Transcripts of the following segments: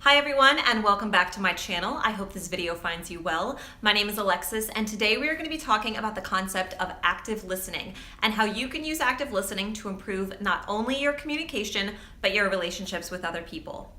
Hi everyone, and welcome back to my channel. I hope this video finds you well. My name is Alexis, and today we are going to be talking about the concept of active listening and how you can use active listening to improve not only your communication, but your relationships with other people.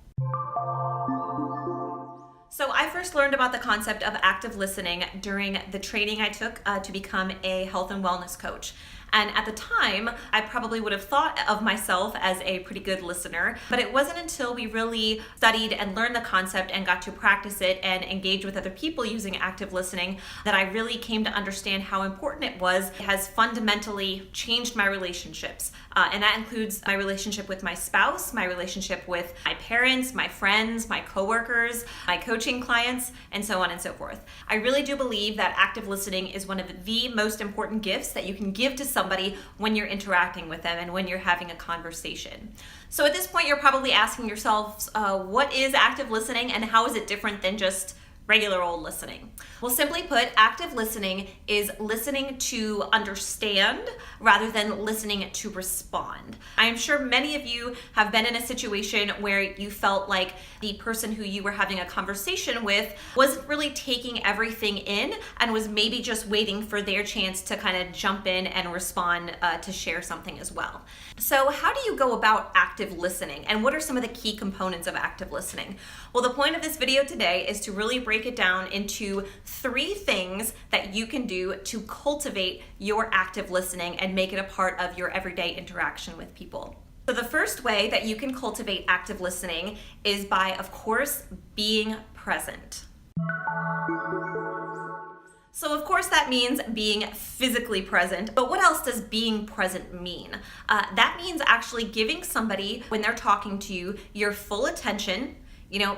So I first learned about the concept of active listening during the training I took to become a health and wellness coach. And at the time, I probably would have thought of myself as a pretty good listener, but it wasn't until we really studied and learned the concept and got to practice it and engage with other people using active listening that I really came to understand how important it was. It has fundamentally changed my relationships. And that includes my relationship with my spouse, my relationship with my parents, my friends, my coworkers, my coaching clients, and so on and so forth. I really do believe that active listening is one of the most important gifts that you can give to somebody when you're interacting with them and when you're having a conversation. So at this point, you're probably asking yourselves, what is active listening and how is it different than just regular old listening? Well, simply put, active listening is listening to understand rather than listening to respond. I am sure many of you have been in a situation where you felt like the person who you were having a conversation with wasn't really taking everything in and was maybe just waiting for their chance to kind of jump in and respond to share something as well. So how do you go about active listening, and what are some of the key components of active listening? Well, the point of this video today is to really break it down into 3 things that you can do to cultivate your active listening and make it a part of your everyday interaction with people. So the first way that you can cultivate active listening is by, of course, being present. So of course that means being physically present, but what else does being present mean? That means actually giving somebody, when they're talking to you, your full attention,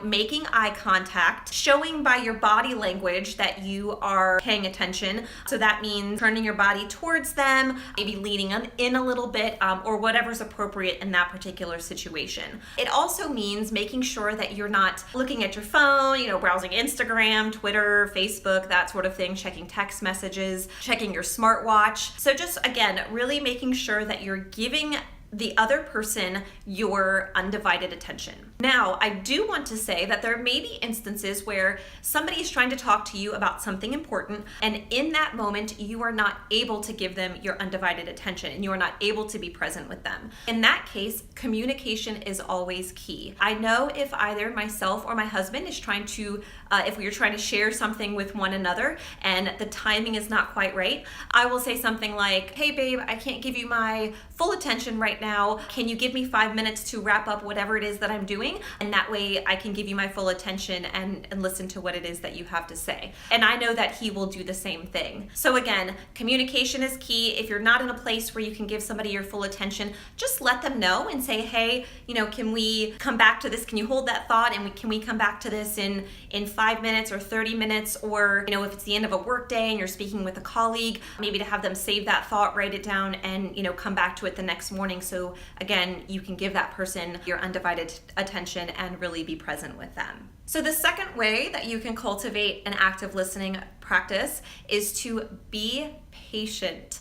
making eye contact, showing by your body language that you are paying attention. So that means turning your body towards them, maybe leaning in a little bit, or whatever's appropriate in that particular situation. It also means making sure that you're not looking at your phone, browsing Instagram, Twitter, Facebook, that sort of thing, checking text messages, checking your smartwatch. So just, again, really making sure that you're giving the other person your undivided attention. Now, I do want to say that there may be instances where somebody is trying to talk to you about something important, and in that moment, you are not able to give them your undivided attention, and you are not able to be present with them. In that case, communication is always key. I know if either myself or my husband is trying to, if we are trying to share something with one another and the timing is not quite right, I will say something like, "Hey babe, I can't give you my full attention right now. Can you give me 5 minutes to wrap up whatever it is that I'm doing? And that way I can give you my full attention and listen to what it is that you have to say." And I know that he will do the same thing. So again, communication is key. If you're not in a place where you can give somebody your full attention, just let them know and say, "Hey, can we come back to this? Can you hold that thought? And can we come back to this in 5 minutes or 30 minutes? Or, if it's the end of a work day and you're speaking with a colleague, maybe to have them save that thought, write it down, and, come back to it the next morning." So again, you can give that person your undivided attention and really be present with them. So the second way that you can cultivate an active listening practice is to be patient.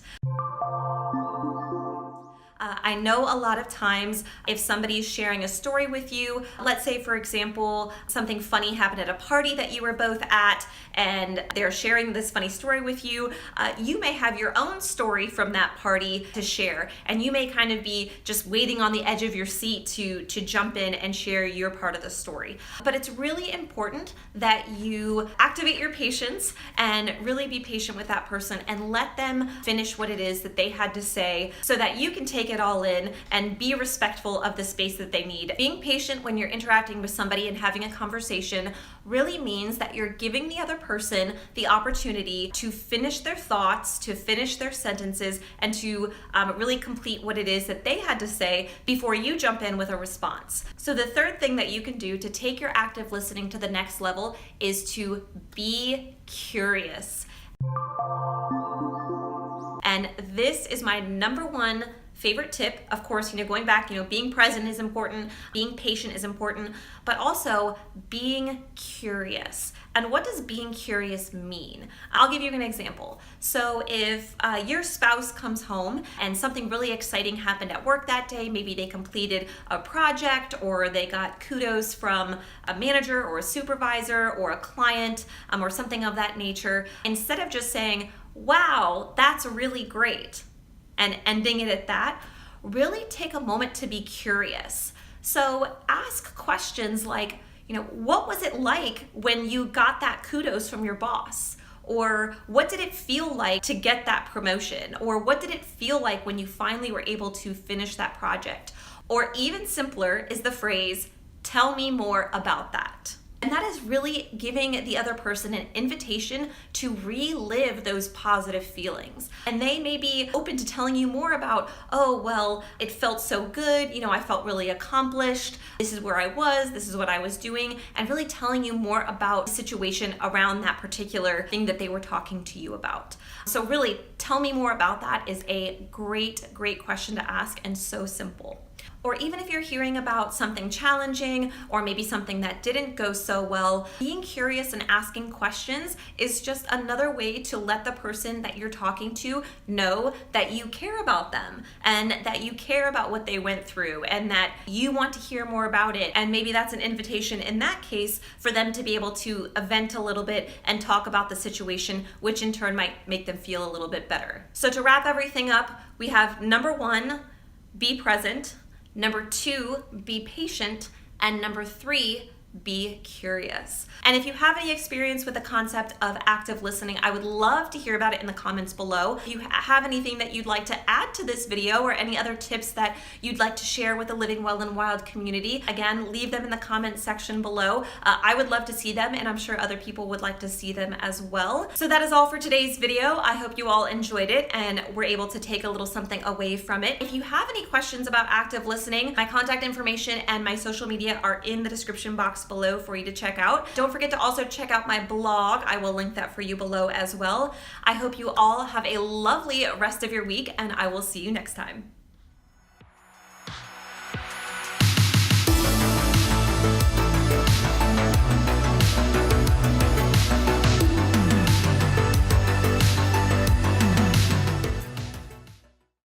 I know a lot of times if somebody's sharing a story with you, let's say for example, something funny happened at a party that you were both at and they're sharing this funny story with you, you may have your own story from that party to share, and you may kind of be just waiting on the edge of your seat to jump in and share your part of the story. But it's really important that you activate your patience and really be patient with that person and let them finish what it is that they had to say so that you can take it all in and be respectful of the space that they need. Being patient when you're interacting with somebody and having a conversation really means that you're giving the other person the opportunity to finish their thoughts, to finish their sentences, and to really complete what it is that they had to say before you jump in with a response. So the third thing that you can do to take your active listening to the next level is to be curious. And this is my number one favorite tip, of course, going back, being present is important, being patient is important, but also being curious. And what does being curious mean? I'll give you an example. So if your spouse comes home and something really exciting happened at work that day, maybe they completed a project or they got kudos from a manager or a supervisor or a client or something of that nature, instead of just saying, wow, that's really great, and ending it at that, really take a moment to be curious. So ask questions like, what was it like when you got that kudos from your boss? Or what did it feel like to get that promotion? Or what did it feel like when you finally were able to finish that project? Or even simpler is the phrase, tell me more about that. And that is really giving the other person an invitation to relive those positive feelings. And they may be open to telling you more about, oh, well, it felt so good. I felt really accomplished. This is where I was. This is what I was doing. And really telling you more about the situation around that particular thing that they were talking to you about. So really, tell me more about that is a great, great question to ask, and so simple. Or even if you're hearing about something challenging or maybe something that didn't go so well, being curious and asking questions is just another way to let the person that you're talking to know that you care about them and that you care about what they went through and that you want to hear more about it. And maybe that's an invitation in that case for them to be able to vent a little bit and talk about the situation, which in turn might make them feel a little bit better. So to wrap everything up, we have number 1, be present. Number 2, be patient. And number 3, be curious. And if you have any experience with the concept of active listening, I would love to hear about it in the comments below. If you have anything that you'd like to add to this video or any other tips that you'd like to share with the Living Well and Wild community, again, leave them in the comments section below. I would love to see them, and I'm sure other people would like to see them as well. So that is all for today's video. I hope you all enjoyed it and were able to take a little something away from it. If you have any questions about active listening, my contact information and my social media are in the description box below for you to check out. Don't forget to also check out my blog. I will link that for you below as well. I hope you all have a lovely rest of your week, and I will see you next time.